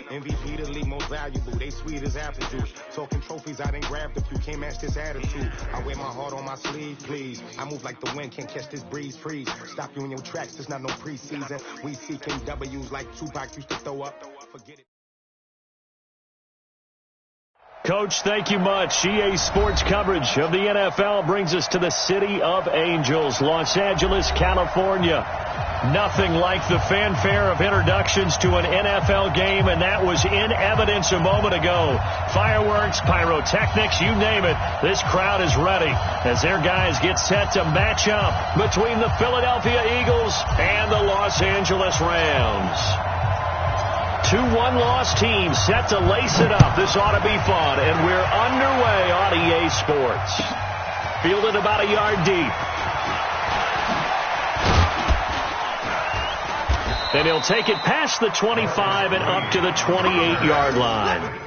MVP the league most valuable. They sweet as apple juice. Talking trophies, I didn't grab the few. Can't match this attitude. I wear my heart on my sleeve, please. I move like the wind, can't catch this breeze. Freeze. Stop you in your tracks. There's not no preseason. We seeking W's like Tupac used to throw up. Forget it. Coach, thank you much. EA Sports coverage of the NFL brings us to the City of Angels, Los Angeles, California. Nothing like the fanfare of introductions to an NFL game, and that was in evidence a moment ago. Fireworks, pyrotechnics, you name it. This crowd is ready as their guys get set to match up between the Philadelphia Eagles and the Los Angeles Rams. Two one-loss teams set to lace it up. This ought to be fun, and we're underway on EA Sports. Fielded about a yard deep. And he'll take it past the 25 and up to the 28-yard line.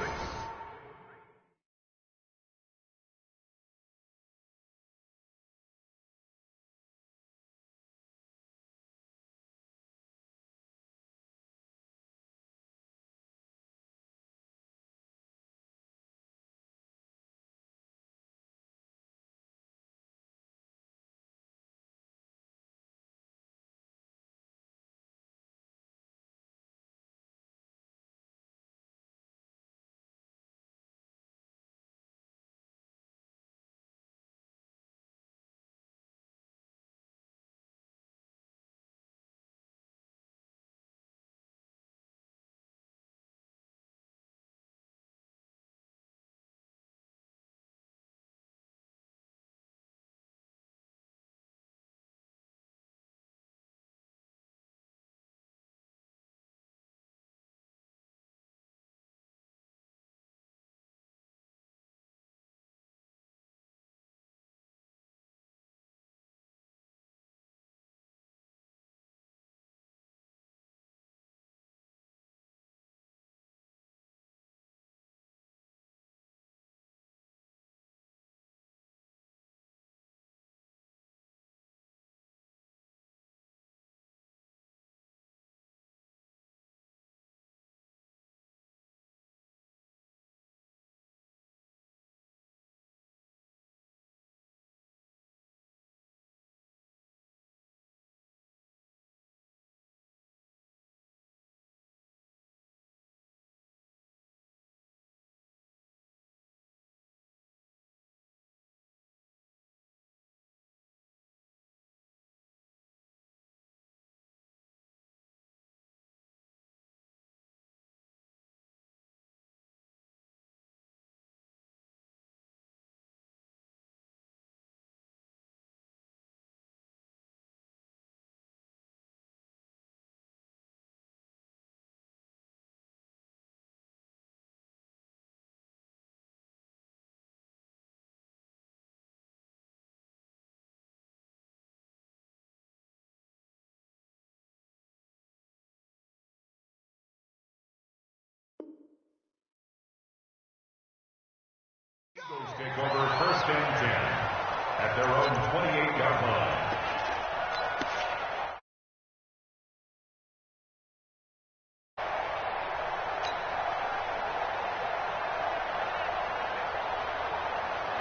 Eagles take over first and 10 at their own 28-yard line.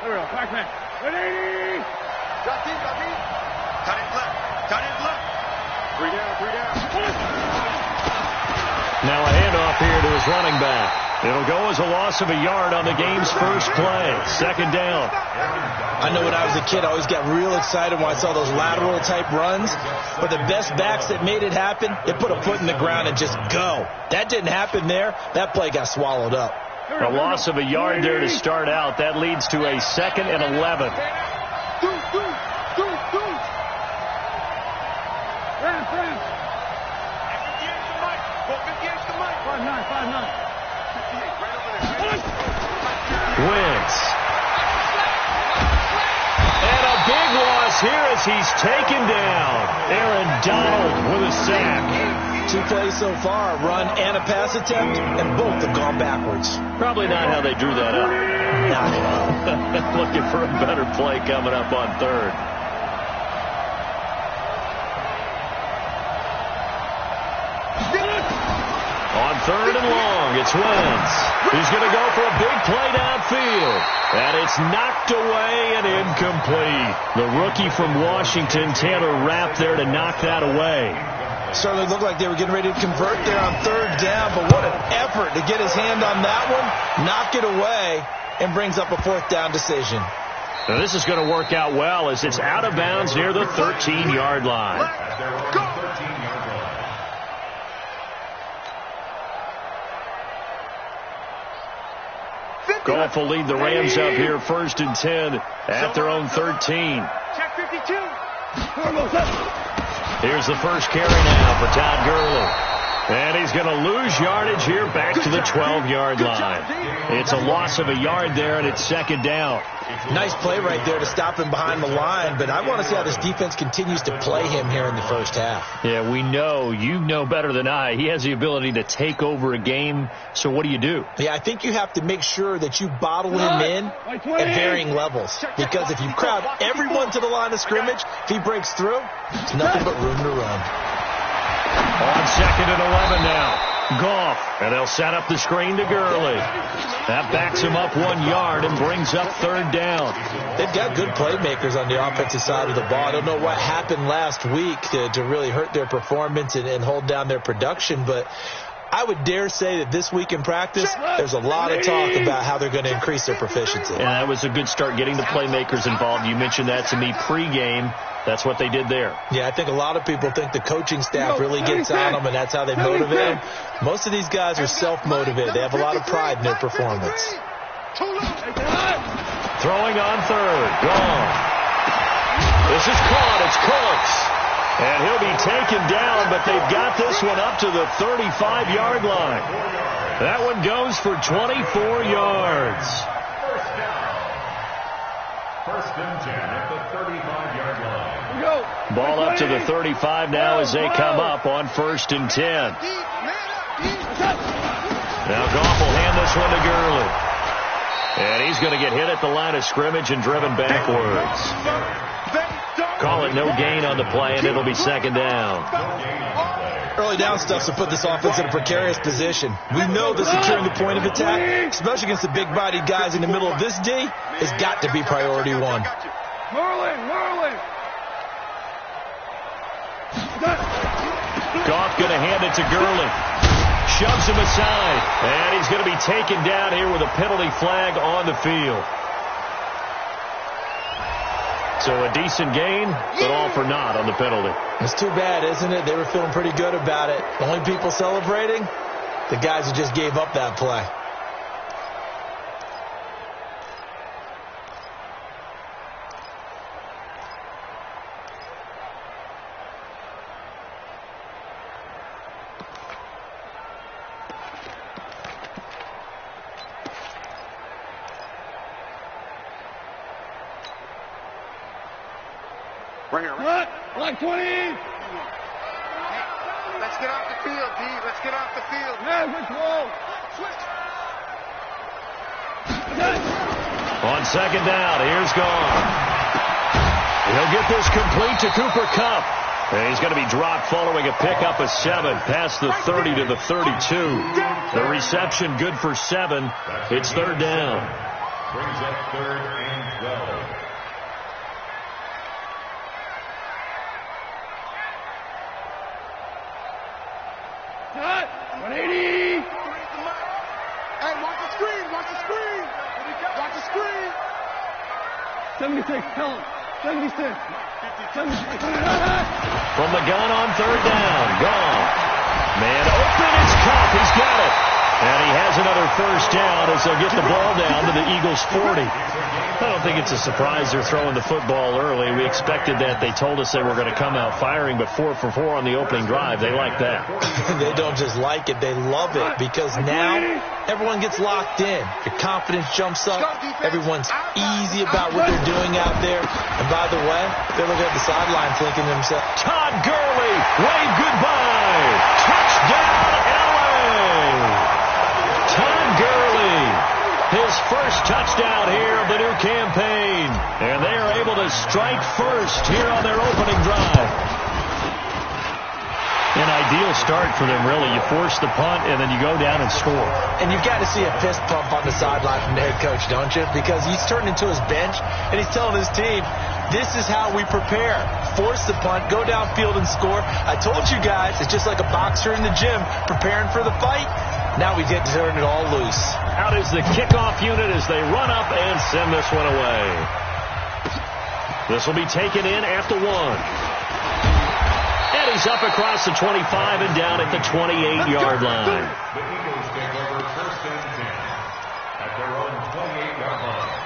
There we go. Back man. Ready? Got deep. Cut it left. 3 down. Now a handoff here to his running back. It'll go as a loss of a yard on the game's first play. Second down. I know when I was a kid, I always got real excited when I saw those lateral type runs. But the best backs that made it happen, they put a foot in the ground and just go. That didn't happen there. That play got swallowed up. A loss of a yard there to start out. That leads to a 2nd and 11. Wentz. And a big loss here as he's taken down. Aaron Donald with a sack. 2 plays so far, a run and a pass attempt, and both have gone backwards. Probably not how they drew that up. Not at all. Looking for a better play coming up on third. On 3rd and long. long. It's Wentz. He's going to go for a big play downfield. And it's knocked away and incomplete. The rookie from Washington, Taylor Rapp, there to knock that away. Certainly looked like they were getting ready to convert there on third down, but what an effort to get his hand on that one, knock it away, and brings up a fourth down decision. Now this is going to work out well as it's out of bounds near the 13-yard line. Goff will lead the Rams up here 1st and 10 at their own 13. Check 52. Here's the first carry now for Todd Gurley. And he's going to lose yardage here back to the 12-yard line. It's a loss of a yard there, and it's 2nd down. Nice play right there to stop him behind the line, but I want to see how this defense continues to play him here in the first half. Yeah, we know. You know better than I. He has the ability to take over a game, so what do you do? Yeah, I think you have to make sure that you bottle him in at varying levels, because if you crowd everyone to the line of scrimmage, if he breaks through, it's nothing but room to run. On 2nd and 11 now. Goff, and they'll set up the screen to Gurley. That backs him up 1 yard and brings up 3rd down. They've got good playmakers on the offensive side of the ball. I don't know what happened last week to really hurt their performance and hold down their production, but I would dare say that this week in practice, there's a lot of talk about how they're going to increase their proficiency. And that was a good start, getting the playmakers involved. You mentioned that to me pregame. That's what they did there. Yeah, I think a lot of people think the coaching staff really gets on them, and that's how they motivate them. Most of these guys are self-motivated. They have a lot of pride in their performance. Throwing on 3rd. Gone. This is caught. It's Cooks. And he'll be taken down, but they've got this one up to the 35-yard line. That one goes for 24 yards. First and 10 at the 35-yard line. Ball up to the 35 now as they come up on 1st and 10. Now Goff will hand this one to Gurley. And he's going to get hit at the line of scrimmage and driven backwards. Call it no gain on the play, and it'll be 2nd down. Early down stuff to put this offense in a precarious position. We know that securing the point of attack, especially against the big-bodied guys in the middle of this D, has got to be priority 1. Merlin. Goff going to hand it to Gurley. Shoves him aside. And he's going to be taken down here with a penalty flag on the field. So a decent gain, but all for naught on the penalty. It's too bad, isn't it? They were feeling pretty good about it. The only people celebrating, the guys who just gave up that play. Right here. Like 20. Let's get off the field, D. Let's get off the field. Yeah, which wall? On 2nd down, here's Goff. He'll get this complete to Cooper Kupp. And he's going to be dropped following a pickup of 7 past the 30 to the 32. The reception good for 7. It's 3rd down. Brings up 3rd and 12. Cut. 180. Hey, watch the screen. Watch the screen. Watch the screen. 76. Tell him. 76. 76. From the gun on 3rd down. Gone. Man open. It's Kupp. He's got it. And he has another first down as they'll get the ball down to the Eagles' 40. I don't think it's a surprise they're throwing the football early. We expected that. They told us they were going to come out firing, but 4 for 4 on the opening drive. They like that. They don't just like it. They love it because now everyone gets locked in. Your confidence jumps up. Everyone's easy about what they're doing out there. And by the way, they're looking at the sideline thinking to themselves, Todd Gurley, wave goodbye. Touchdown, LA. Todd Gurley, his first touchdown here of the new campaign. And they are able to strike first here on their opening drive. An ideal start for them, really. You force the punt, and then you go down and score. And you've got to see a fist pump on the sideline from the head coach, don't you? Because he's turned into his bench, and he's telling his team, this is how we prepare. Force the punt, go downfield and score. I told you guys, it's just like a boxer in the gym preparing for the fight. Now we get to turn it all loose. Out is the kickoff unit as they run up and send this one away. This will be taken in at the 1. And he's up across the 25 and down at the 28-yard line. The Eagles take over 1st and 10 at their own 28-yard line.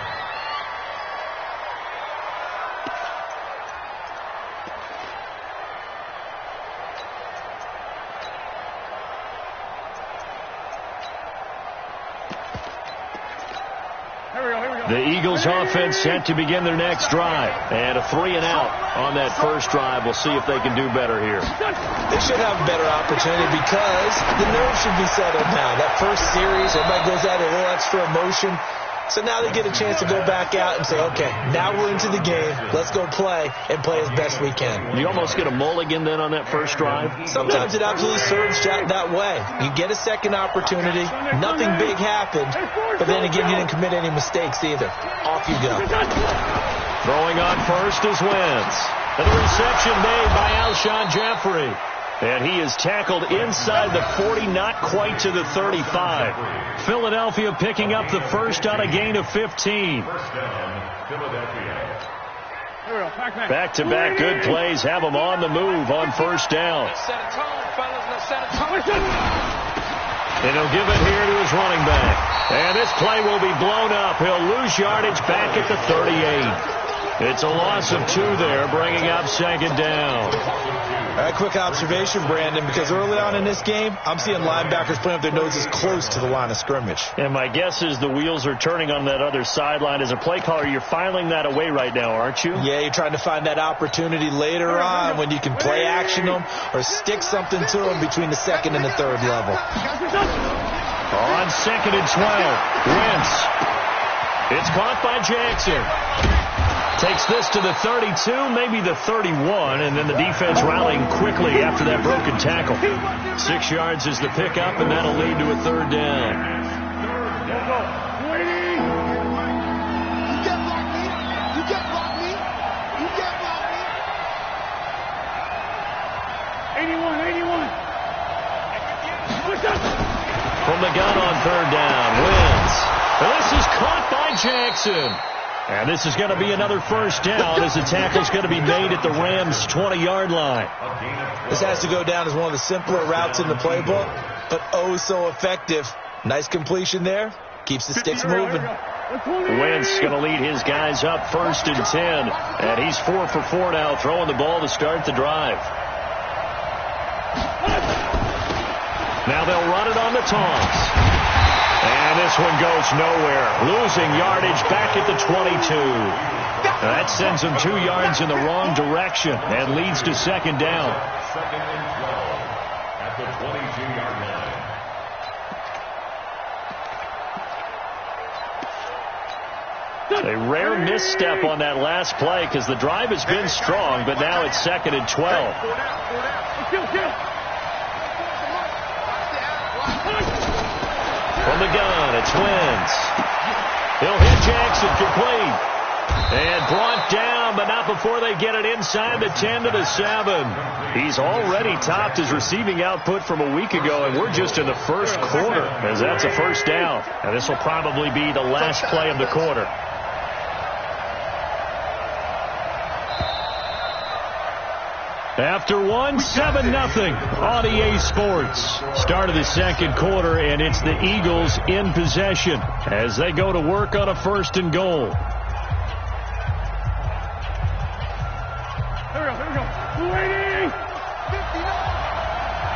The Eagles offense set to begin their next drive. And a 3 and out on that first drive. We'll see if they can do better here. They should have a better opportunity because the nerves should be settled now. That first series, everybody goes out a little extra emotion. So now they get a chance to go back out and say, okay, now we're into the game. Let's go play and play as best we can. You almost get a mulligan then on that first drive? Sometimes it absolutely serves that way. You get a second opportunity. Nothing big happened. But then again, you didn't commit any mistakes either. Off you go. Throwing on first is Wentz. And the reception made by Alshon Jeffrey. And he is tackled inside the 40, not quite to the 35. Philadelphia picking up the first on a gain of 15. First down, Philadelphia. Back-to-back good plays have him on the move on first down. And he'll give it here to his running back. And this play will be blown up. He'll lose yardage back at the 38. It's a loss of 2 there, bringing up second down. A quick observation, Brandon, because early on in this game, I'm seeing linebackers putting up their noses close to the line of scrimmage. And my guess is the wheels are turning on that other sideline. As a play caller, you're filing that away right now, aren't you? Yeah, you're trying to find that opportunity later on when you can play action them or stick something to them between the second and the third level. On 2nd and 12, Wentz. It's caught by Jackson. Takes this to the 32, maybe the 31, and then the defense rallying quickly after that broken tackle. 6 yards is the pickup, and that'll lead to a 3rd down. From the gun on 3rd down, Wentz. This is caught by Jackson. And this is going to be another first down as the tackle's going to be made at the Rams' 20-yard line. This has to go down as one of the simpler routes in the playbook, but oh so effective. Nice completion there. Keeps the sticks moving. Wentz going to lead his guys up 1st and 10. And he's 4 for 4 now, throwing the ball to start the drive. Now they'll run it on the toss. And this one goes nowhere. Losing yardage back at the 22. That sends them 2 yards in the wrong direction and leads to second down. 2nd and 12 at the 22-yard line. A rare misstep on that last play because the drive has been strong, but now it's 2nd and 12. From the gun, it's Wentz. He'll hit Jackson complete. And brought down, but not before they get it inside the 10 to the 7. He's already topped his receiving output from a week ago, and we're just in the first quarter, as that's a first down. And this will probably be the last play of the quarter. After 1, 7-0 on EA Sports. Start of the second quarter, and it's the Eagles in possession as they go to work on a 1st and goal. Here we go. 280.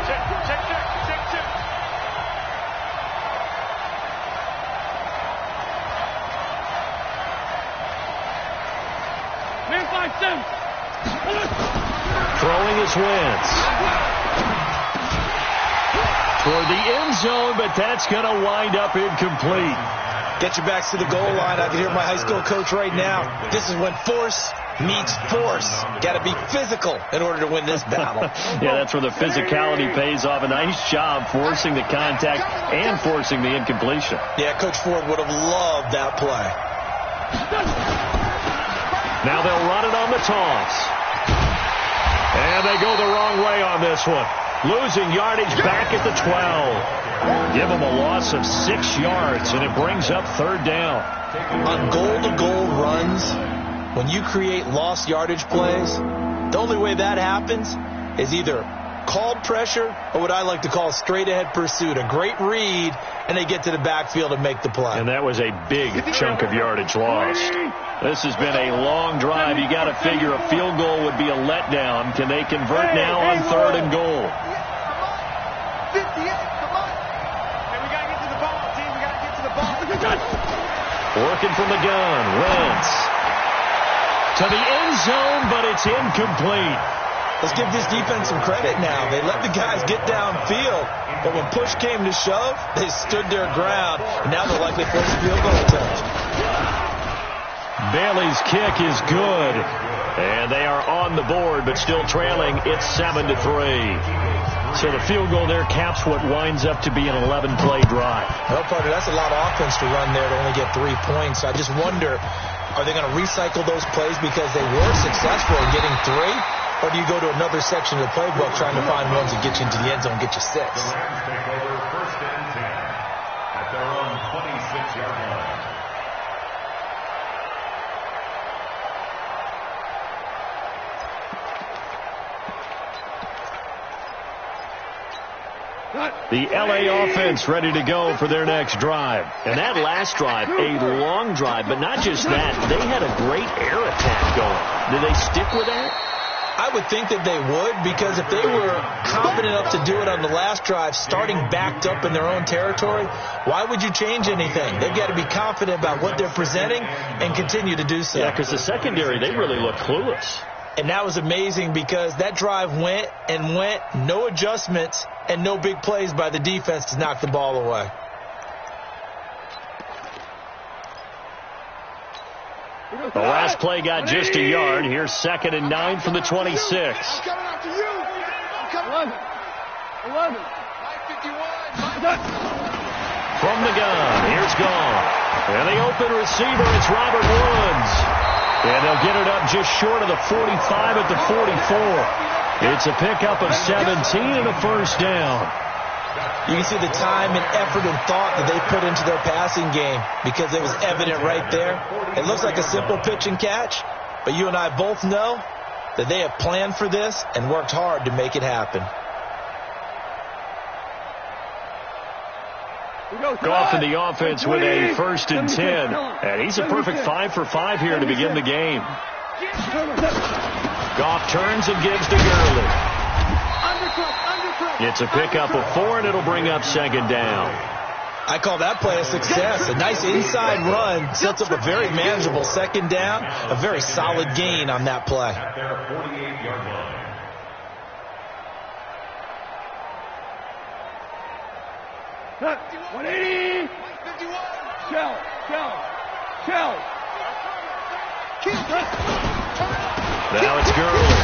Check. Man 5-7. Throwing is Wentz. Toward the end zone, but that's going to wind up incomplete. Get your backs to the goal line. I can hear my high school coach right now. This is when force meets force. Got to be physical in order to win this battle. Yeah, that's where the physicality pays off. A nice job forcing the contact and forcing the incompletion. Yeah, Coach Ford would have loved that play. Now they'll run it on the toss. And they go the wrong way on this one. Losing yardage back at the 12. Give them a loss of 6 yards, and it brings up 3rd down. On goal-to-goal runs, when you create lost yardage plays, the only way that happens is either called pressure or what I like to call straight-ahead pursuit. A great read, and they get to the backfield and make the play. And that was a big chunk of yardage lost. This has been a long drive. You got to figure a field goal would be a letdown. Can they convert now on 3rd and goal? 58, come on. Hey, we got to get to the ball, team. We got to get to the ball. Working from the gun. Wentz to the end zone, but it's incomplete. Let's give this defense some credit now. They let the guys get downfield, but when push came to shove, they stood their ground, and now they're likely forced a field goal attempt. Bailey's kick is good, and they are on the board, but still trailing. It's 7-3. So the field goal there caps what winds up to be an 11-play drive. Well, partner, that's a lot of offense to run there to only get 3 points. I just wonder, are they going to recycle those plays because they were successful in getting 3? Or do you go to another section of the playbook trying to find ones that get you into the end zone and get you 6? The Rams take over 1st and 10 at their own 26-yard line. The L.A. offense ready to go for their next drive. And that last drive, a long drive, but not just that. They had a great air attack going. Did they stick with that? I would think that they would, because if they were confident enough to do it on the last drive, starting backed up in their own territory, why would you change anything? They've got to be confident about what they're presenting and continue to do so. Yeah, because the secondary, they really look clueless. And that was amazing because that drive went and went, no adjustments, and no big plays by the defense to knock the ball away. The last play got just a yard. Here's 2nd and 9 from the 26. I'm coming after you. I'm coming. 11. 51. From the gun, here's Gone. And the open receiver, it's Robert Woods. And they'll get it up just short of the 45 at the 44. It's a pickup of 17 and a 1st down. You can see the time and effort and thought that they put into their passing game because it was evident right there. It looks like a simple pitch and catch, but you and I both know that they have planned for this and worked hard to make it happen. Goff in the offense with a 1st and 10. And he's a perfect 5 for 5 here to begin the game. Goff turns and gives to Gurley. It's a pickup of 4, and it'll bring up 2nd down. I call that play a success. A nice inside run sets up a very manageable 2nd down. A very solid gain on that play. At their 48-yard line. Cut. 180. 51. Shell. Now it's Gurley.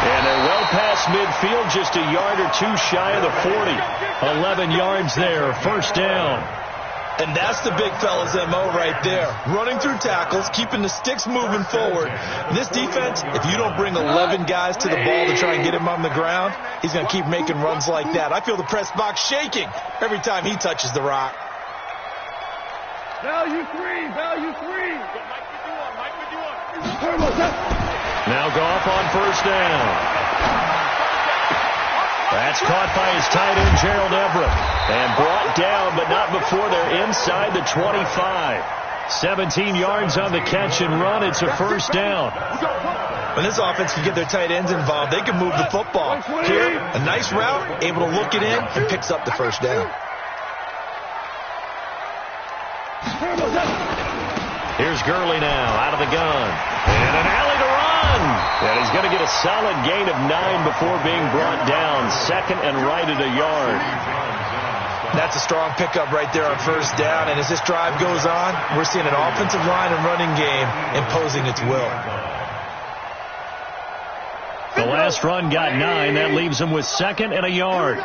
And they're well past midfield, just a yard or 2 shy of the 40. 11 yards there, 1st down. And that's the big fella's MO right there. Running through tackles, keeping the sticks moving forward. This defense, if you don't bring 11 guys to the ball to try and get him on the ground, he's going to keep making runs like that. I feel the press box shaking every time he touches the rock. Value 3. Now Goff on 1st down. That's caught by his tight end, Gerald Everett. And brought down, but not before they're inside the 25. 17 yards on the catch and run. It's a 1st down. When this offense can get their tight ends involved, they can move the football. Here, a nice route, able to look it in, and picks up the 1st down. Here's Gurley now, out of the gun. And an alley to run. And he's going to get a solid gain of 9 before being brought down. 2nd and right at a yard. That's a strong pickup right there on first down. And as this drive goes on, we're seeing an offensive line and running game imposing its will. The last run got 9. That leaves him with 2nd and a yard.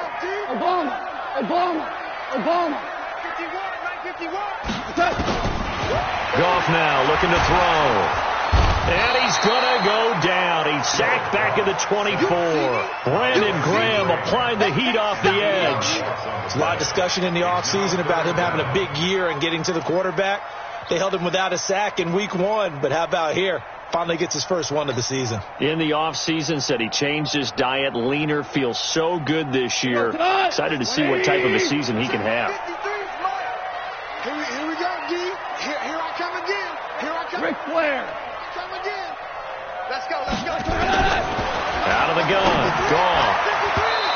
Goff now looking to throw. And he's going to go down. He's sacked back at the 24. Brandon Graham applied the heat off the edge. There's a lot of discussion in the offseason about him having a big year and getting to the quarterback. They held him without a sack in week 1, but how about here? Finally gets his first one of the season. In the offseason, said he changed his diet, leaner, feels so good this year. Excited to see what type of a season he can have. Here we go, D. Here I come again. Here I come. Ric Flair. Come again. Let's go. Out of the gun. Gone.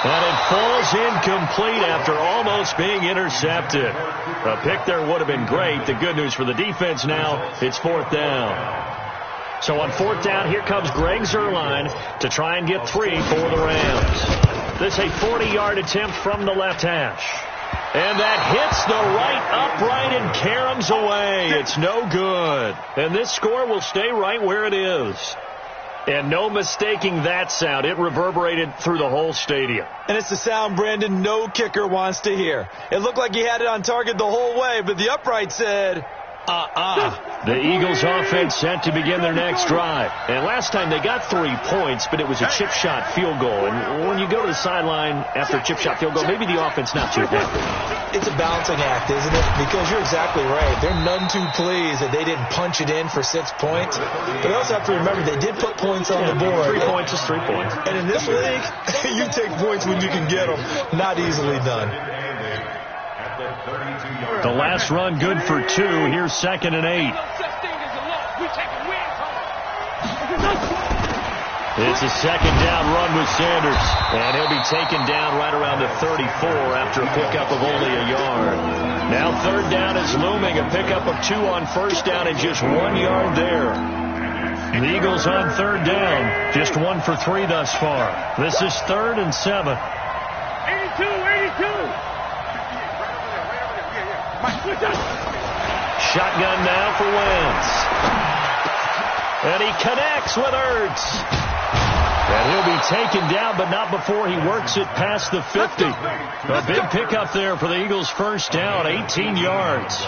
And it falls incomplete after almost being intercepted. A pick there would have been great. The good news for the defense now, it's 4th down. So on 4th down, here comes Greg Zuerlein to try and get 3 for the Rams. This is a 40-yard attempt from the left hash. And that hits the right upright and caroms away. It's no good. And this score will stay right where it is. And no mistaking that sound. It reverberated through the whole stadium. And it's the sound, Brandon, no kicker wants to hear. It looked like he had it on target the whole way, but the upright said, The Eagles offense set to begin their next drive. And last time they got 3 points, but it was a chip shot field goal. And when you go to the sideline after a chip shot field goal, maybe the offense not too happy. It's a balancing act, isn't it? Because you're exactly right. They're none too pleased that they didn't punch it in for 6 points. But you also have to remember they did put points on the board. 3 points is 3 points. And in this league, you take points when you can get them. Not easily done. The last run good for 2. Here's 2nd and 8. It's a 2nd down run with Sanders. And he'll be taken down right around the 34 after a pickup of only a yard. Now 3rd down is looming. A pickup of 2 on 1st down and just 1 yard there. The Eagles on 3rd down. Just 1 for 3 thus far. This is 3rd and 7. 82. Shotgun now for Wentz. And he connects with Ertz. And he'll be taken down, but not before he works it past the 50. A big pickup there for the Eagles' first down, 18 yards.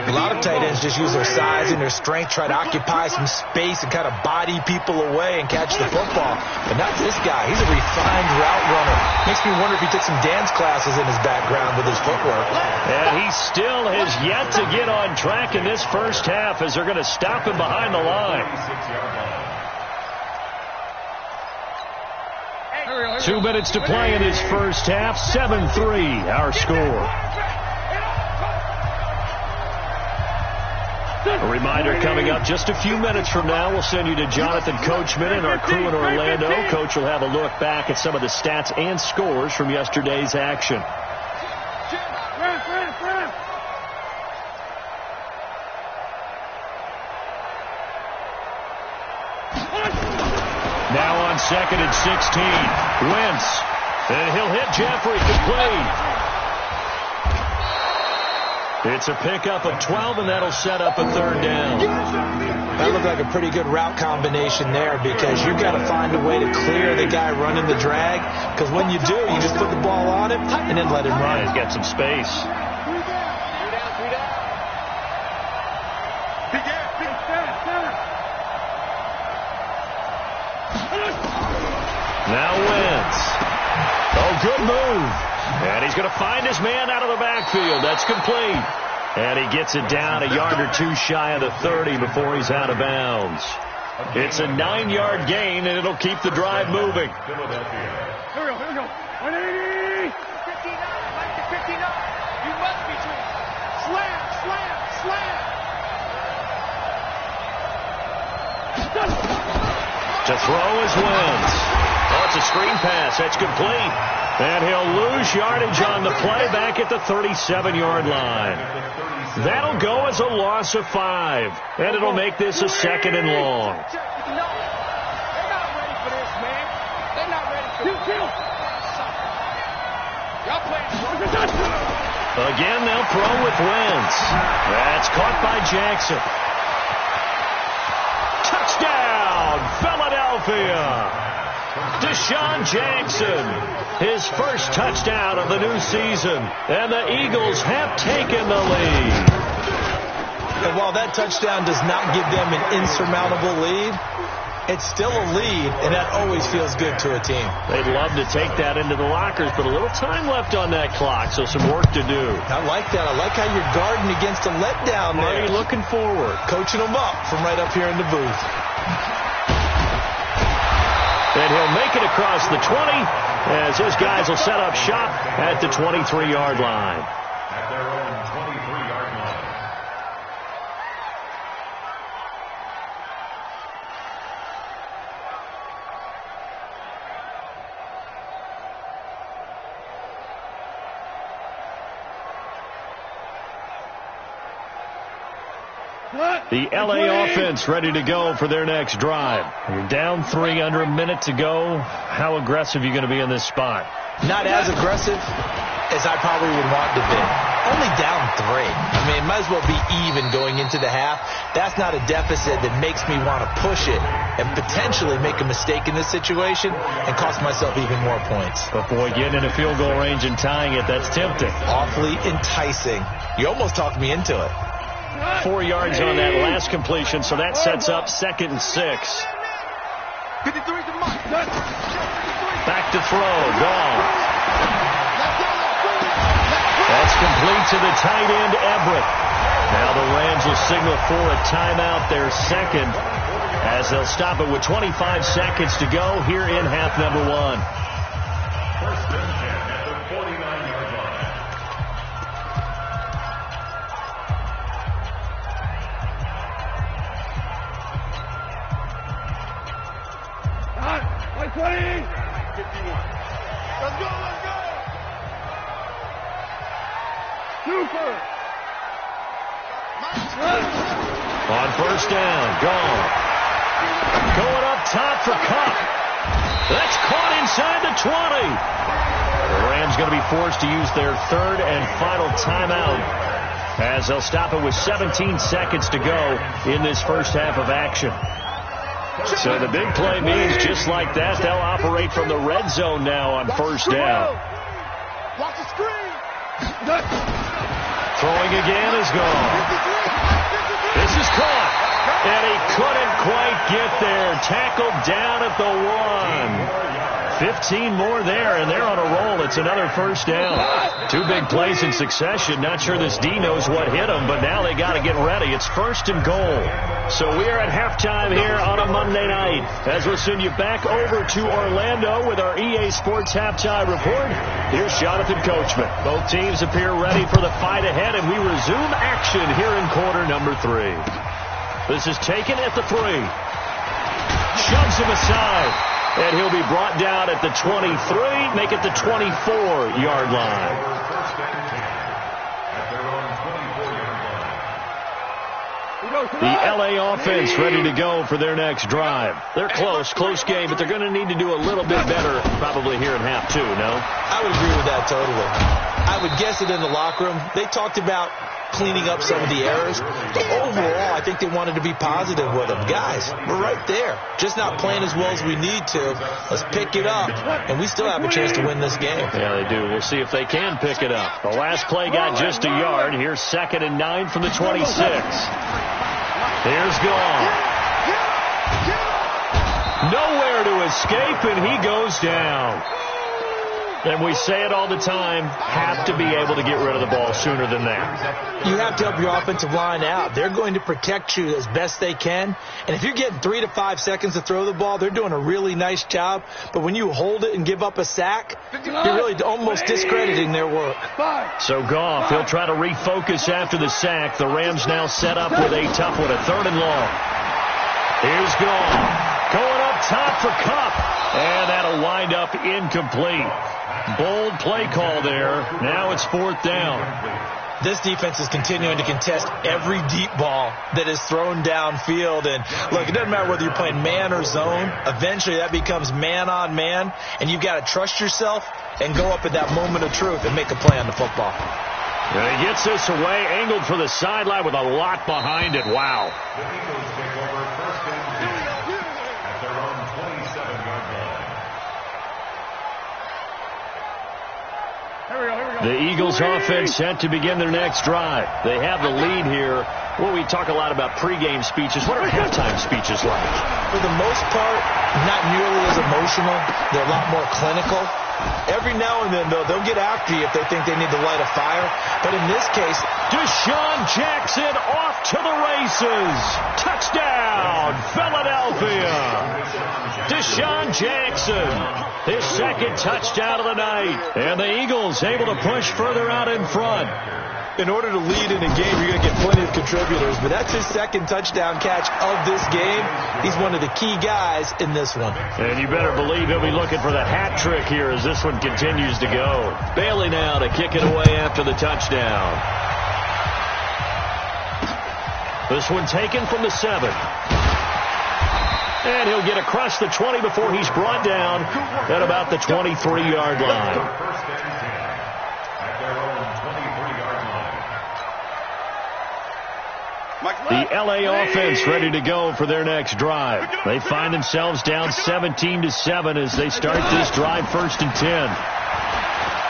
A lot of tight ends just use their size and their strength, try to occupy some space and kind of body people away and catch the football. But not this guy. He's a refined route runner. Makes me wonder if he took some dance classes in his background with his footwork. And he still has yet to get on track in this first half as they're going to stop him behind the line. 2 minutes to play in this first half. 7-3 our score. A reminder coming up just a few minutes from now. We'll send you to Jonathan Coachman and our crew in Orlando. Coach will have a look back at some of the stats and scores from yesterday's action. Now on 2nd and 16. Wentz. And he'll hit Jeffrey complete. It's a pickup of 12, and that'll set up a 3rd down. That looked like a pretty good route combination there because you've got to find a way to clear the guy running the drag. Because when you do, you just put the ball on him and then let him run. He's got some space. Now Wentz. Oh, good move. And he's going to find his man out of the backfield. That's complete. And he gets it down a yard or 2 shy of the 30 before he's out of bounds. It's a 9-yard gain, and it'll keep the drive moving. Here we go. 180. 59. Like the 59. You must be true. Slam. To throw is Wentz. Oh, it's a screen pass. That's complete. And he'll lose yardage on the play back at the 37-yard line. That'll go as a loss of 5. And it'll make this a 2nd and long. No, they're not ready for this, man. They're not ready for this. Again, they'll throw with Wentz. That's caught by Jackson. Touchdown, Philadelphia. Deshaun Jackson, his first touchdown of the new season, and the Eagles have taken the lead. And while that touchdown does not give them an insurmountable lead, it's still a lead, and that always feels good to a team. They'd love to take that into the lockers, but a little time left on that clock, so some work to do. I like that. I like how you're guarding against a letdown there. Marty looking forward. Coaching them up from right up here in the booth. And he'll make it across the 20 as his guys will set up shop at the 23-yard line. At their own 23-yard line. The LA offense ready to go for their next drive. You're down 3, under a minute to go. How aggressive are you going to be in this spot? Not as aggressive as I probably would want to be. Only down 3. I mean, it might as well be even going into the half. That's not a deficit that makes me want to push it and potentially make a mistake in this situation and cost myself even more points. But, boy, getting in a field goal range and tying it, that's tempting. Awfully enticing. You almost talked me into it. 4 yards on that last completion, so that sets up 2nd and 6. Back to throw. Gone. That's complete to the tight end, Everett. Now the Rams will signal for a timeout, their second, as they'll stop it with 25 seconds to go here in half number 1. First and 10 at the 49-yard line. Like 20. 51. Let's go, let's go. Super. On first down, gone. Going up top for Cup. That's caught inside the 20. The Rams going to be forced to use their 3rd and final timeout as they'll stop it with 17 seconds to go in this first half of action. So the big play means just like that, they'll operate from the red zone now on first down. Watch the screen. Throwing again is gone. This is caught. And he couldn't quite get there. Tackled down at the 1. 15 more there, and they're on a roll. It's another first down. 2 big plays in succession. Not sure this D knows what hit him, but now they got to get ready. It's 1st and goal. So we are at halftime here on a Monday night as we'll send you back over to Orlando with our EA Sports Halftime Report. Here's Jonathan Coachman. Both teams appear ready for the fight ahead, and we resume action here in quarter number 3. This is taken at the 3. Shoves him aside. And he'll be brought down at the 23, make it the 24-yard line. First and 10 at their own 24-yard line. The LA offense ready to go for their next drive. They're close game, but they're going to need to do a little bit better probably here in half 2, no? I would agree with that totally. I would guess it in the locker room. They talked about cleaning up some of the errors, but overall, I think they wanted to be positive with them. Guys, we're right there. Just not playing as well as we need to. Let's pick it up, and we still have a chance to win this game. Yeah, they do. We'll see if they can pick it up. The last play got just a yard. Here's 2nd and 9 from the 26. Here's gone. Nowhere to escape, and he goes down. And we say it all the time, have to be able to get rid of the ball sooner than that. You have to help your offensive line out. They're going to protect you as best they can. And if you're getting 3 to 5 seconds to throw the ball, they're doing a really nice job. But when you hold it and give up a sack, you're really almost discrediting their work. So Goff, he'll try to refocus after the sack. The Rams now set up with a tough one, a 3rd and long. Here's Goff. Going up top for Cup. And that'll wind up incomplete. Bold play call there. Now it's 4th down. This defense is continuing to contest every deep ball that is thrown downfield. And look, it doesn't matter whether you're playing man or zone. Eventually that becomes man on man, and you've got to trust yourself and go up at that moment of truth and make a play on the football. And he gets this away, angled for the sideline with a lot behind it. Wow. The Eagles take over first and 10 at their own 27-yard line. The Eagles offense set to begin their next drive. They have the lead here. Well, we talk a lot about pregame speeches. What are halftime speeches like? For the most part, not nearly as emotional. They're a lot more clinical. Every now and then, though, they'll get after you if they think they need to light a fire. But in this case, Deshaun Jackson off to the races. Touchdown, Philadelphia. Deshaun Jackson, his second touchdown of the night. And the Eagles able to push further out in front. In order to lead in a game, you're going to get plenty of contributors. But that's his second touchdown catch of this game. He's one of the key guys in this one. And you better believe he'll be looking for the hat trick here as this one continues to go. Bailey now to kick it away after the touchdown. This one taken from the 7. And he'll get across the 20 before he's brought down at about the 23-yard line. First and 10 at their own 23-yard line. The L.A. offense ready to go for their next drive. They find themselves down 17-7 as they start this drive first and 10.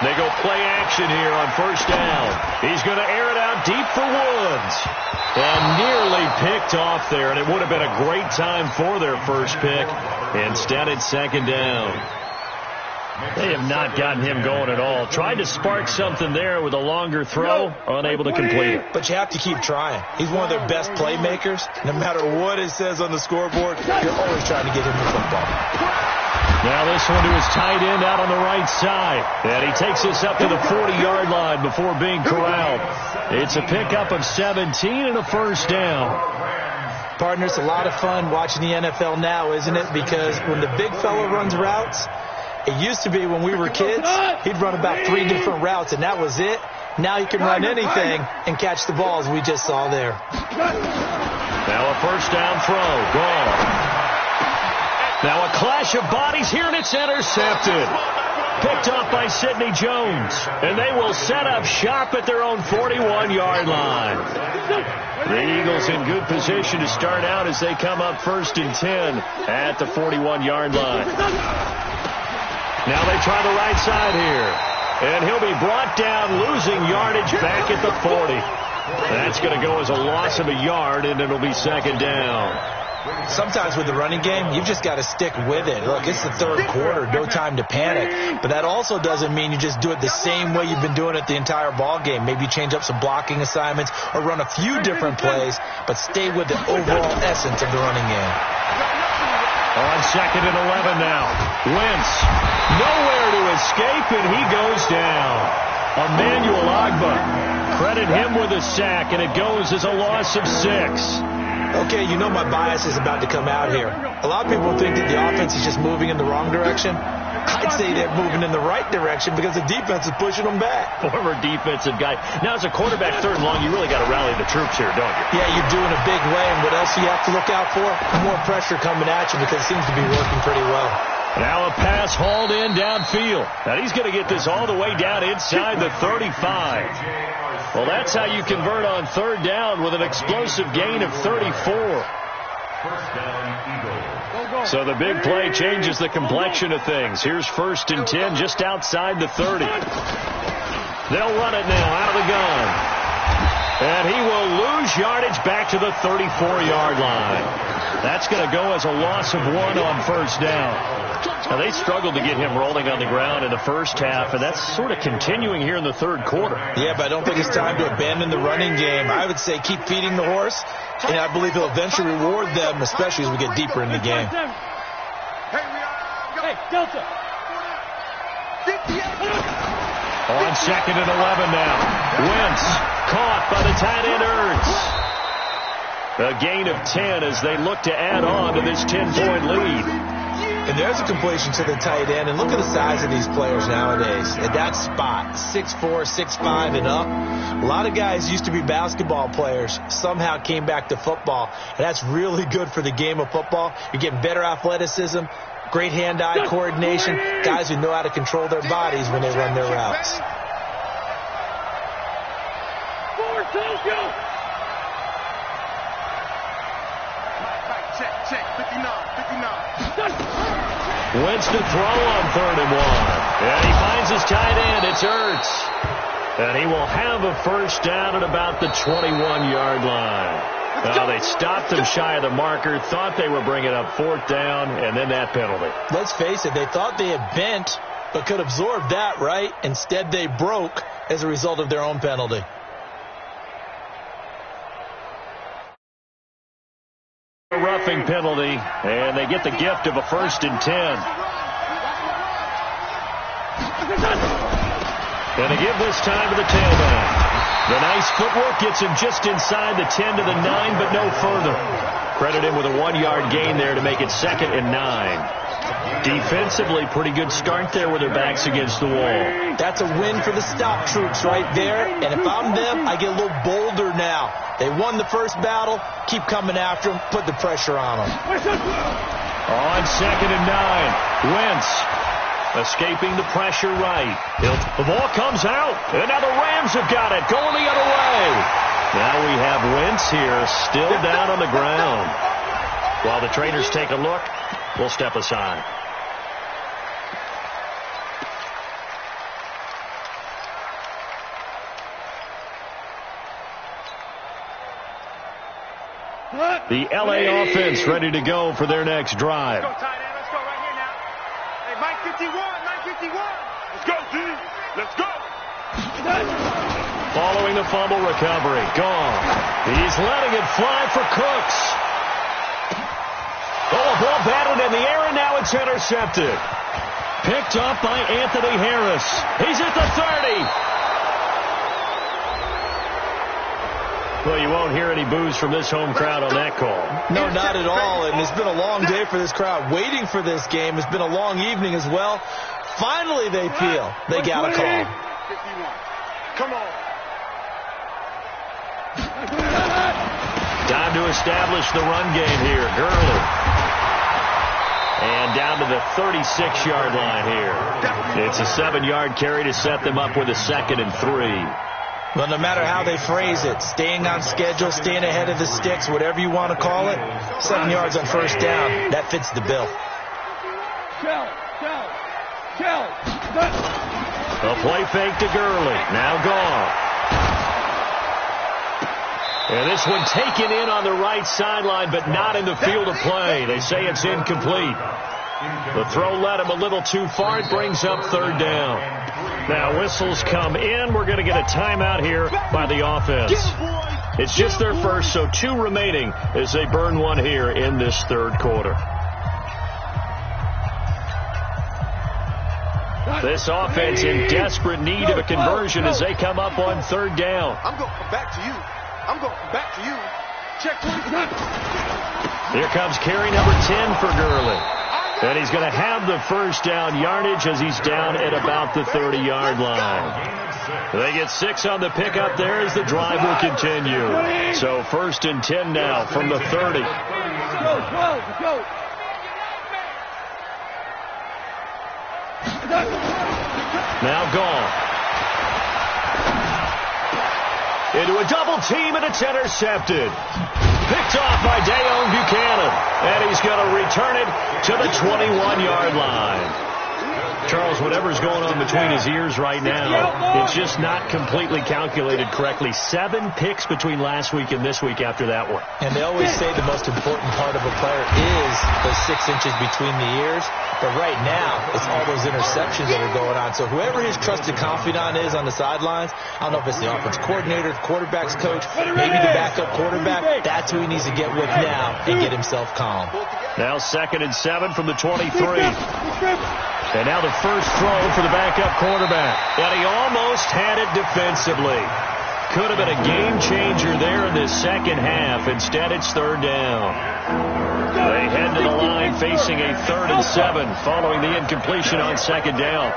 They go play action here on first down. He's going to air it out deep for Woods. And nearly picked off there, and it would have been a great time for their first pick. Instead, it's second down. They have not gotten him going at all. Tried to spark something there with a longer throw, unable to complete it. But you have to keep trying. He's one of their best playmakers. No matter what it says on the scoreboard, you're always trying to get him the football. Now this one to his tight end out on the right side. And he takes this up to the 40-yard line before being corralled. It's a pickup of 17 and a first down. Partner, it's a lot of fun watching the NFL now, isn't it? Because when the big fella runs routes, it used to be when we were kids, he'd run about 3 different routes, and that was it. Now he can run anything and catch the balls we just saw there. Now a first down throw. Gone. Now a clash of bodies here, and it's intercepted. Picked off by Sidney Jones. And they will set up shop at their own 41-yard line. The Eagles in good position to start out as they come up first and 10 at the 41-yard line. Now they try the right side here. And he'll be brought down, losing yardage back at the 40. That's going to go as a loss of a yard, and it'll be second down. Sometimes with the running game, you've just got to stick with it. Look, it's the third quarter, no time to panic. But that also doesn't mean you just do it the same way you've been doing it the entire ball game. Maybe change up some blocking assignments or run a few different plays, but stay with the overall essence of the running game. On second and 11 now. Wentz, nowhere to escape, and he goes down. Emmanuel Ogbah, credit him with a sack, and it goes as a loss of 6. Okay, you know my bias is about to come out here. A lot of people think that the offense is just moving in the wrong direction. I'd say they're moving in the right direction because the defense is pushing them back. Former defensive guy. Now, as a quarterback, third and long, you really got to rally the troops here, don't you? Yeah, you're doing a big way, and what else do you have to look out for? More pressure coming at you because it seems to be working pretty well. Now a pass hauled in downfield. Now he's going to get this all the way down inside the 35. Well, that's how you convert on third down with an explosive gain of 34. First down, Eagles. So the big play changes the complexion of things. Here's first and 10 just outside the 30. They'll run it now out of the gun. And he will lose yardage back to the 34-yard line. That's going to go as a loss of 1 on first down. Now, they struggled to get him rolling on the ground in the first half, and that's sort of continuing here in the third quarter. Yeah, but I don't think it's time to abandon the running game. I would say keep feeding the horse, and I believe he'll eventually reward them, especially as we get deeper in the game. Hey, Delta. On second and 11 now. Wentz caught by the tight end Ertz. A gain of 10 as they look to add on to this 10-point lead. And there's a completion to the tight end. And look at the size of these players nowadays. At that spot, 6'4", 6'5", and up. A lot of guys used to be basketball players, somehow came back to football. And that's really good for the game of football. You're getting better athleticism, great hand-eye coordination, guys who know how to control their bodies when they run their routes. Check, 59. Wentz to throw on 3rd and 1. And he finds his tight end. It's Ertz. And he will have a first down at about the 21-yard line. Now they stopped him shy of the marker, thought they were bringing up 4th down, and then that penalty. Let's face it, they thought they had bent, but could absorb that, right? Instead, they broke as a result of their own penalty. A roughing penalty, and they get the gift of a 1st and 10. And they give this time to the tailback. The nice footwork gets him just inside the 10 to the 9, but no further. Credit him with a 1-yard gain there to make it 2nd and 9. Defensively, pretty good start there with their backs against the wall. That's a win for the stop troops right there. And if I'm them, I get a little bolder now. They won the first battle. Keep coming after them. Put the pressure on them. On 2nd and 9, Wentz escaping the pressure right. The ball comes out, and now the Rams have got it, going the other way. Now we have Wentz here, still down on the ground. While the trainers take a look, we'll step aside. The LA offense ready to go for their next drive. Let's go, tight end. Let's go right here now. Hey, Mike 51. Let's go, D. Let's go. Following the fumble recovery. Gone. He's letting it fly for Cooks. Oh, a ball batted in the air, and now it's intercepted. Picked up by Anthony Harris. He's at the 30. Well, you won't hear any boos from this home crowd on that call. No, not at all. And it's been a long day for this crowd waiting for this game. It's been a long evening as well. Finally, they feel they got a call. 51. Come on. Time to establish the run game here. Gurley. And down to the 36-yard line here. It's a 7-yard carry to set them up with a 2nd and 3. Well, no matter how they phrase it, staying on schedule, staying ahead of the sticks, whatever you want to call it, 7 yards on first down, that fits the bill. A play fake to Gurley. Now gone. And this one taken in on the right sideline, but not in the field of play. They say it's incomplete. The throw led him a little too far. It brings up 3rd down. Now whistles come in. We're going to get a timeout here by the offense. It's just their first, so 2 remaining as they burn one here in this 3rd quarter. This offense in desperate need of a conversion as they come up on 3rd down. I'm going to come back to you. Check 29. Here comes carry number 10 for Gurley. And he's going to have the first down yardage as he's down at about the 30-yard line. They get 6 on the pickup there as the drive will continue. So 1st and 10 now from the 30. Let's go. Now gone. Into a double team, and it's intercepted. Picked off by Dayon Buchanan. And he's going to return it to the 21-yard line. Charles, whatever's going on between his ears right now, it's just not completely calculated correctly. 7 picks between last week and this week after that one. And they always say the most important part of a player is those 6 inches between the ears. But right now, it's all those interceptions that are going on. So whoever his trusted confidant is on the sidelines, I don't know if it's the offense coordinator, the quarterback's coach, maybe the backup quarterback, that's who he needs to get with now and get himself calm. Now 2nd and 7 from the 23. And now the first throw for the backup quarterback. And he almost had it defensively. could have been a game changer there in this second half. Instead, it's third down. They head to the line facing a 3rd and 7 following the incompletion on second down.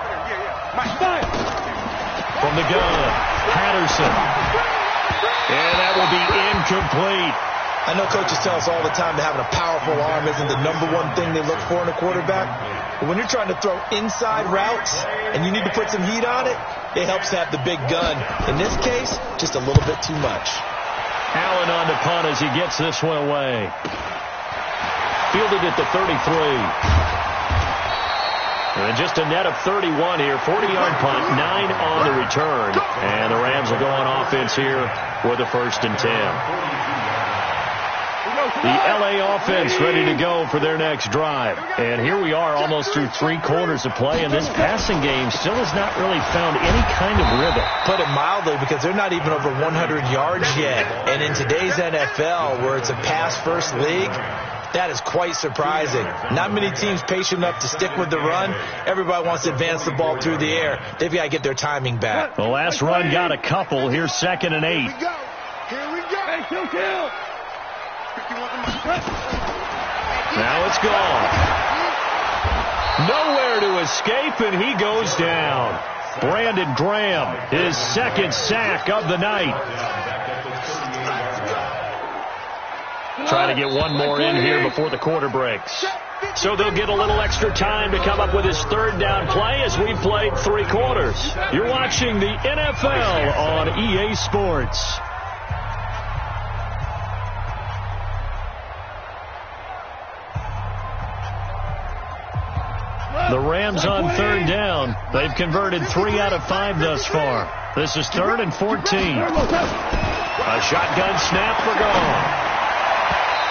From the gun, Patterson. And that will be incomplete. I know coaches tell us all the time that having a powerful arm isn't the #1 thing they look for in a quarterback. But when you're trying to throw inside routes and you need to put some heat on it, it helps to have the big gun. In this case, just a little bit too much. Allen on to punt as he gets this one away. Fielded at the 33. And just a net of 31 here. 40-yard punt, 9 on the return. And the Rams will go on offense here with a 1st and 10. The L.A. offense ready to go for their next drive. And here we are almost through 3 quarters of play, and this passing game still has not really found any kind of rhythm. Put it mildly, because they're not even over 100 yards yet. And in today's NFL, where it's a pass-first league, that is quite surprising. Not many teams patient enough to stick with the run. Everybody wants to advance the ball through the air. They've got to get their timing back. The last run got a couple. Here's 2nd and 8. Here we go. Hey, kill. Now it's gone. Nowhere to escape, and he goes down. Brandon Graham, his 2nd sack of the night. Trying to get one more in here before the quarter breaks. So they'll get a little extra time to come up with his 3rd down play as we've played 3 quarters. You're watching the NFL on EA Sports. The Rams on 3rd down. They've converted 3 out of 5 thus far. This is 3rd and 14. A shotgun snap for gone.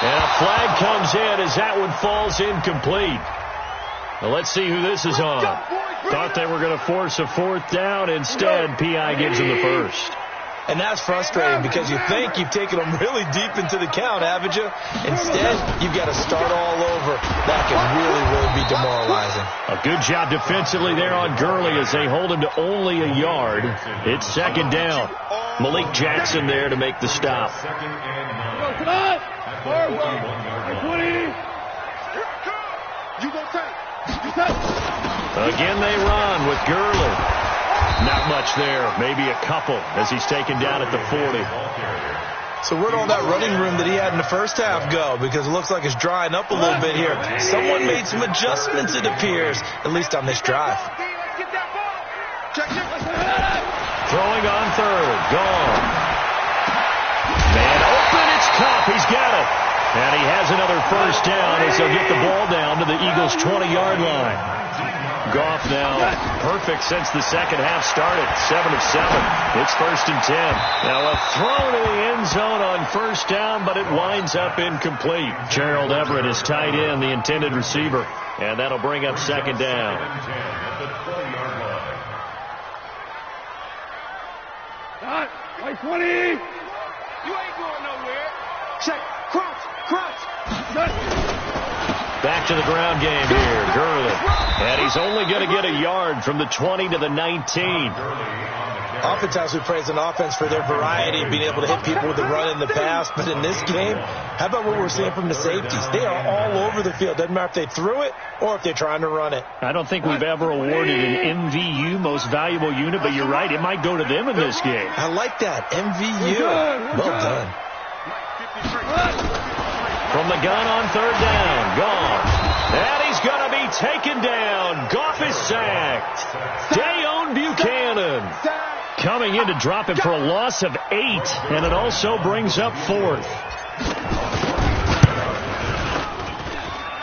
And a flag comes in as that one falls incomplete. Now let's see who this is on. Thought they were going to force a 4th down. Instead, P.I. gives them the 1st. And that's frustrating because you think you've taken them really deep into the count, haven't you? Instead, you've got to start all over. That can really be demoralizing. A good job defensively there on Gurley as they hold him to only a yard. It's 2nd down. Malik Jackson there to make the stop. Again they run with Gurley. Not much there, maybe a couple as he's taken down at the 40. So where'd all that running room that he had in the first half go? Because it looks like it's drying up a little bit here. Someone made some adjustments, it appears, at least on this drive. Throwing on 3rd, gone. Man open, it's Cup, he's got it. And he has another 1st down as they'll get the ball down to the Eagles' 20-yard line. Goff now perfect since the second half started. 7 of 7. It's 1st and 10. Now a throw to the end zone on 1st down, but it winds up incomplete. Gerald Everett is tight end, the intended receiver. And that'll bring up 2nd down. Like 20. You ain't going nowhere. Check. Crouch. Back to the ground game here. Gurley. And he's only going to get a yard from the 20 to the 19. Oftentimes we praise an offense for their variety of being able to hit people with the run in the pass. But in this game, how about what we're seeing from the safeties? They are all over the field. Doesn't matter if they threw it or if they're trying to run it. I don't think we've ever awarded an MVU, most valuable unit, but you're right. It might go to them in this game. I like that. MVU. Well done. From the gun on 3rd down. Gone. And he's going to be taken down. Goff is sacked. Dayon Buchanan coming in to drop him for a loss of 8. And it also brings up 4th.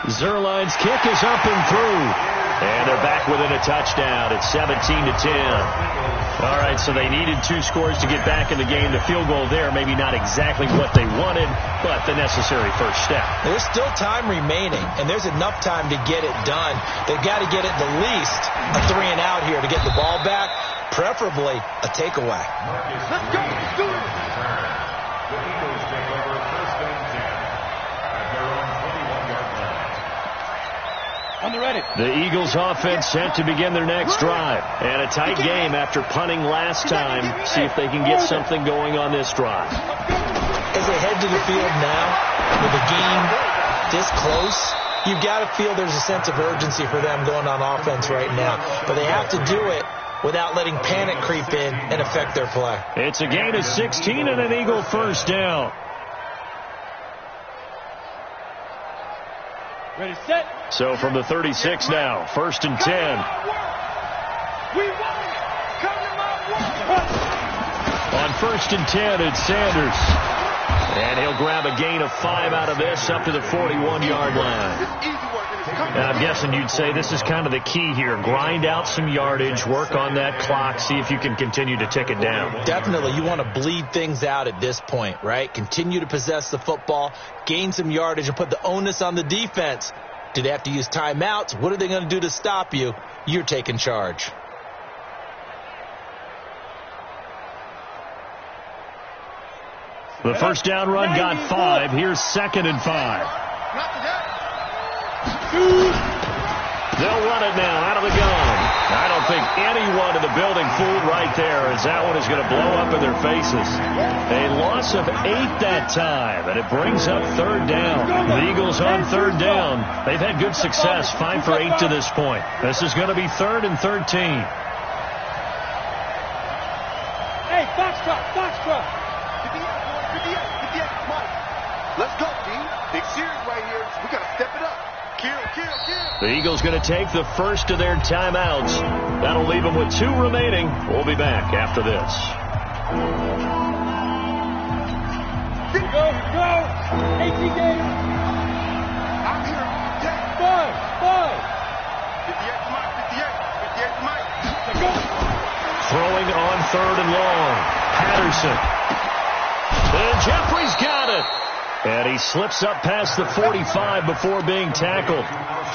Zerline's kick is up and through. And they're back within a touchdown. It's 17-10. All right, so they needed 2 scores to get back in the game. The field goal there, maybe not exactly what they wanted, but the necessary first step. There's still time remaining, and there's enough time to get it done. They've got to get at the least a 3 and out here to get the ball back, preferably a takeaway. Let's go. Let's do it. The Eagles take over 1st and 10 at their own 21-yard line. On the ready. The Eagles offense set to begin their next drive. And a tight game after punting last time. See if they can get something going on this drive. As they head to the field now, with the game this close, you've got to feel there's a sense of urgency for them going on offense right now. But they have to do it without letting panic creep in and affect their play. It's a gain of 16 and an Eagle first down. Ready, set. So from the 36 now, 1st and 10. We won. Come to my world. On 1st and 10, it's Sanders. And he'll grab a gain of 5 out of this up to the 41-yard line. And I'm guessing you'd say this is kind of the key here. Grind out some yardage, work on that clock, see if you can continue to tick it down. Definitely. You want to bleed things out at this point, right? Continue to possess the football, gain some yardage, and put the onus on the defense. Do they have to use timeouts? What are they going to do to stop you? You're taking charge. The first down run got 5. Here's 2nd and 5. They'll run it now out of the gun. I don't think anyone in the building fooled right there, as that one is going to blow up in their faces. A loss of 8 that time, and it brings up 3rd down. The Eagles on 3rd down. They've had good success, 5 for 8 to this point. This is going to be 3rd and 13. Hey, Foxtrot. Let's go, team. Big series right here. We got to step it up. Kill. The Eagles going to take the first of their timeouts. That'll leave them with 2 remaining. We'll be back after this. Go. 18 games. I'm here all day. 5. 58 Mike. Let's go. Throwing on 3rd and long. Patterson. And Jeffrey's got it. And he slips up past the 45 before being tackled.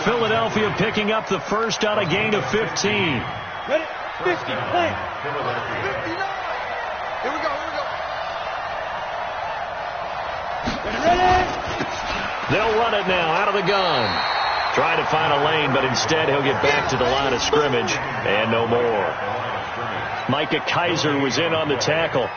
Philadelphia picking up the first on a gain of 15. Ready? 50. Play. 59. Here we go. Ready? They'll run it now out of the gun. Try to find a lane, but instead he'll get back to the line of scrimmage. And no more. Micah Kaiser was in on the tackle.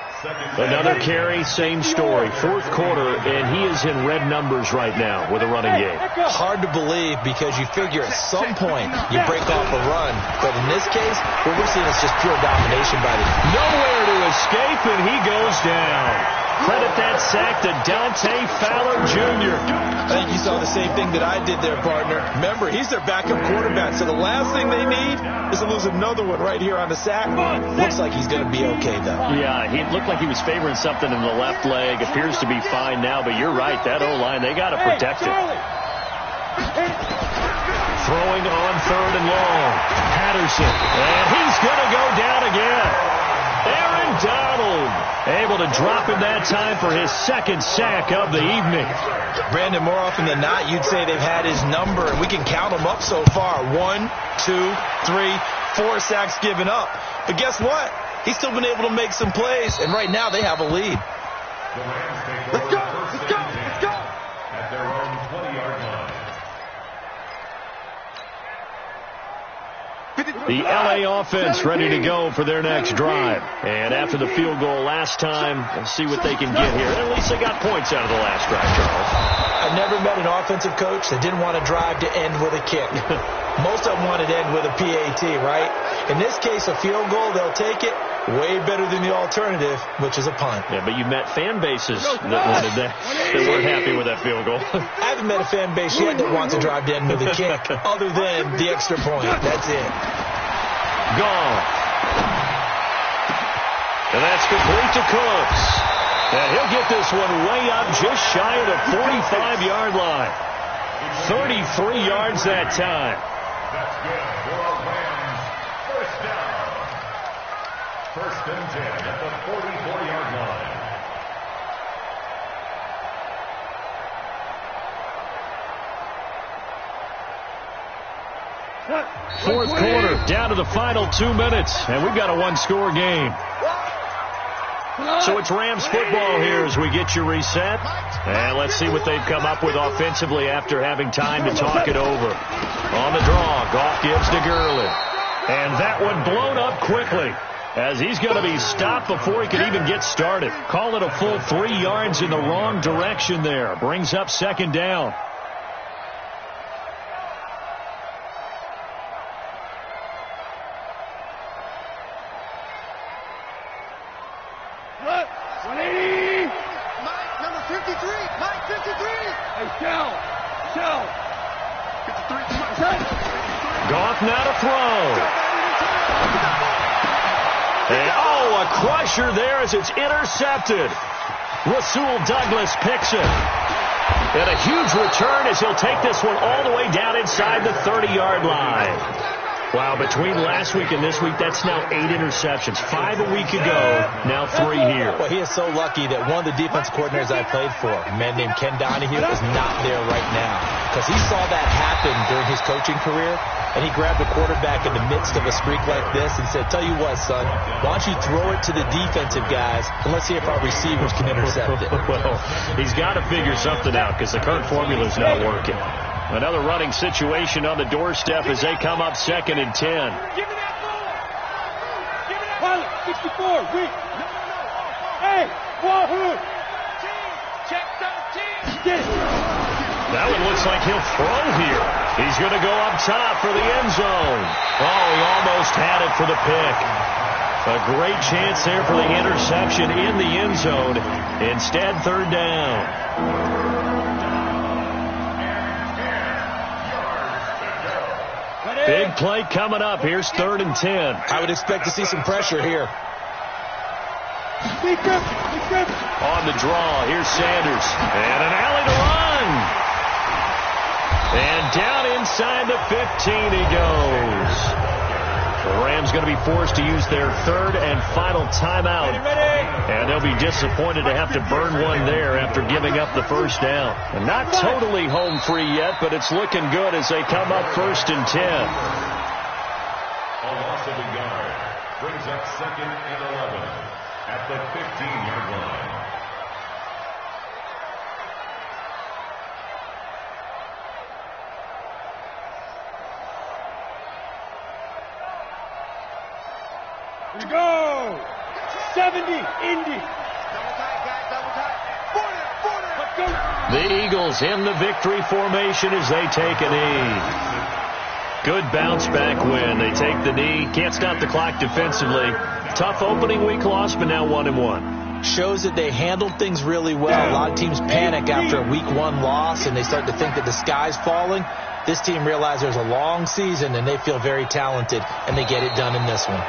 Another carry, same story. 4th quarter, and he is in red numbers right now with a running game. Hard to believe because you figure at some point you break off a run. But in this case, what we're seeing is just pure domination by the... Nowhere to escape, and he goes down. Credit that sack to Dante Fowler Jr. I think you saw the same thing that I did there, partner. Remember, he's their backup quarterback, so the last thing they need is to lose another one right here on the sack. Looks like he's going to be okay, though. Yeah, he looked like he was favoring something in the left leg. Appears to be fine now, but you're right. That O-line, they got to protect it. Throwing on 3rd and long. Patterson. And he's going to go down again. Aaron Donald able to drop him that time for his 2nd sack of the evening. Brandon, more often than not, you'd say they've had his number, and we can count them up so far. 1, 2, 3, 4 sacks given up. But guess what? He's still been able to make some plays, and right now they have a lead. Let's go. At their own 20-yard line. The L.A. offense ready to go for their next drive. And after the field goal last time, let's see what they can get here. At least they got points out of the last drive, Charles. I've never met an offensive coach that didn't want a drive to end with a kick. Most of them want it to end with a PAT, right? In this case, a field goal, they'll take it. Way better than the alternative, which is a punt. Yeah, but you met fan bases that wanted that, that weren't happy with that field goal. I haven't met a fan base yet that wants a drive to end with a kick, other than the extra point. That's it. Gone. And that's complete to Cooks. And he'll get this one way up just shy of the 45-yard line. 33 yards that time. That's good for a Rams first down. 1st and 10 at the 44-yard line. Fourth quarter, down to the final 2 minutes, and we've got a one-score game. So it's Rams football here as we get you reset. And let's see what they've come up with offensively after having time to talk it over. On the draw, Goff gives to Gurley. And that one blown up quickly, as he's going to be stopped before he can even get started. Call it a full 3 yards in the wrong direction there. Brings up second down. Goff now to throw. And, a crusher there as it's intercepted. Rasul Douglas picks it. And a huge return as he'll take this one all the way down inside the 30-yard line. Wow, between last week and this week, that's now 8 interceptions. 5 a week ago, now 3 here. Well, he is so lucky that one of the defense coordinators I played for, a man named Ken Donahue, is not there right now. Because he saw that happen during his coaching career, and he grabbed the quarterback in the midst of a streak like this and said, tell you what, son, why don't you throw it to the defensive guys, and let's see if our receivers can intercept it. Well, he's got to figure something out because the current formula is not working. Another running situation on the doorstep as they come up 2nd and 10. Give me that ball. Give me that 64. Weak. Hey, Wahoo. Check 13. That one looks like he'll throw here. He's going to go up top for the end zone. Oh, he almost had it for the pick. A great chance there for the interception in the end zone. Instead, 3rd down. Big play coming up. Here's 3rd and 10. I would expect to see some pressure here. On the draw, here's Sanders. And an alley to run. And down inside the 15 he goes. The Rams going to be forced to use their 3rd and final timeout. And they'll be disappointed to have to burn one there after giving up the 1st down. And not totally home free yet, but it's looking good as they come up 1st and 10. A loss of a yard brings up 2nd and 11 at the 15-yard line. Here we go. 70, Indy. Double tight, guys, double tight. 40. Let's go. The Eagles in the victory formation as they take a knee. Good bounce back win. They take the knee. Can't stop the clock defensively. Tough opening week loss, but now 1-1. Shows that they handled things really well. A lot of teams panic after a week 1 loss, and they start to think that the sky's falling. This team realizes there's a long season, and they feel very talented, and they get it done in this one.